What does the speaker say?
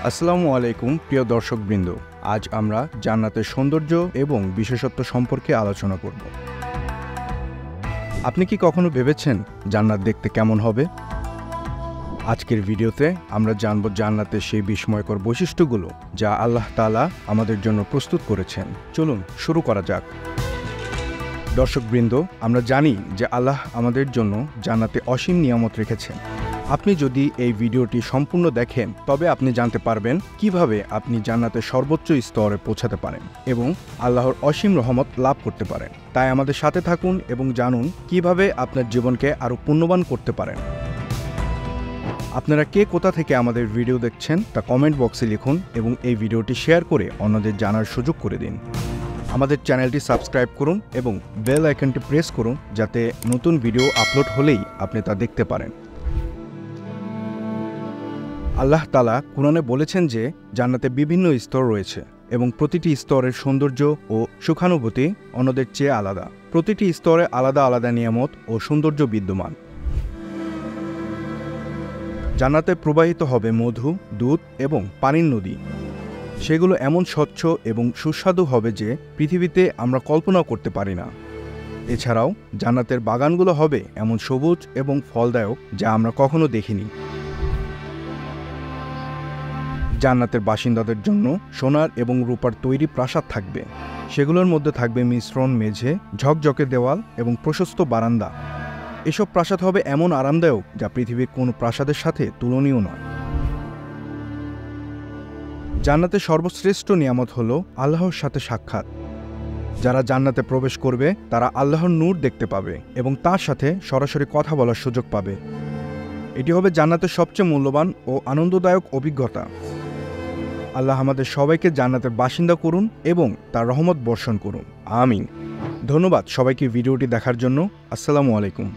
আসসালামু আলাইকুম প্রিয় দর্শকবৃন্দ। আজ আমরা জান্নাতের সৌন্দর্য এবং বিশেষত্ব সম্পর্কে আলোচনা করব। আপনি কি কখনো ভেবেছেন জান্নাত দেখতে কেমন হবে? আজকের ভিডিওতে আমরা জানব জান্নাতের সেই বিস্ময়কর বৈশিষ্ট্যগুলো যা আল্লাহ তাআলা আমাদের জন্য প্রস্তুত করেছেন। চলুন শুরু করা যাক। দর্শকবৃন্দ, আমরা জানি যে আল্লাহ আমাদের জন্য জান্নাতে অসীম নিয়ামত রেখেছেন। আপনি যদি এই ভিডিওটি সম্পূর্ণ দেখেন তবে আপনি জানতে পারবেন কিভাবে আপনি জান্নাতের সর্বোচ্চ স্তরে পৌঁছাতে পারেন এবং আল্লাহর অসীম রহমত লাভ করতে পারেন। তাই আমাদের সাথে থাকুন এবং জানুন কিভাবে আপনার জীবনকে আরও পুণ্যবান করতে পারেন। আপনারা কে কোথা থেকে আমাদের ভিডিও দেখছেন তা কমেন্ট বক্সে লিখুন এবং এই ভিডিওটি শেয়ার করে অন্যদের জানার সুযোগ করে দিন। আমাদের চ্যানেলটি সাবস্ক্রাইব করুন এবং বেল আইকনটি প্রেস করুন যাতে নতুন ভিডিও আপলোড হলেই আপনি তা দেখতে পারেন। আল্লাহ তাআলা কুরআনে বলেছেন যে জান্নাতে বিভিন্ন স্তর রয়েছে এবং প্রতিটি স্তরের সৌন্দর্য ও সুখানুভূতি অন্যদের চেয়ে আলাদা। প্রতিটি স্তরে আলাদা আলাদা নিয়ামত ও সৌন্দর্য বিদ্যমান। জান্নাতে প্রবাহিত হবে মধু, দুধ এবং পানির নদী। সেগুলো এমন স্বচ্ছ এবং সুস্বাদু হবে যে পৃথিবীতে আমরা কল্পনাও করতে পারি না। এছাড়াও জান্নাতের বাগানগুলো হবে এমন সবুজ এবং ফলদায়ক যা আমরা কখনো দেখিনি। জান্নাতের বাসিন্দাদের জন্য সোনার এবং রূপার তৈরি প্রাসাদ থাকবে। সেগুলোর মধ্যে থাকবে মিশ্রণ মেঝে, ঝকঝকে দেওয়াল এবং প্রশস্ত বারান্দা। এসব প্রাসাদ হবে এমন আরামদায়ক যা পৃথিবীর কোনো প্রাসাদের সাথে তুলনীয় নয়। জান্নাতের সর্বশ্রেষ্ঠ নিয়ামত হল আল্লাহর সাথে সাক্ষাৎ। যারা জান্নাতে প্রবেশ করবে তারা আল্লাহর নূর দেখতে পাবে এবং তার সাথে সরাসরি কথা বলার সুযোগ পাবে। এটি হবে জান্নাতের সবচেয়ে মূল্যবান ও আনন্দদায়ক অভিজ্ঞতা। আল্লাহ আমাদের সবাইকে জান্নাতের বাসিন্দা করুন এবং তার রহমত বর্ষণ করুন। আমিন। ধন্যবাদ সবাইকে ভিডিওটি দেখার জন্য। আসসালামু আলাইকুম।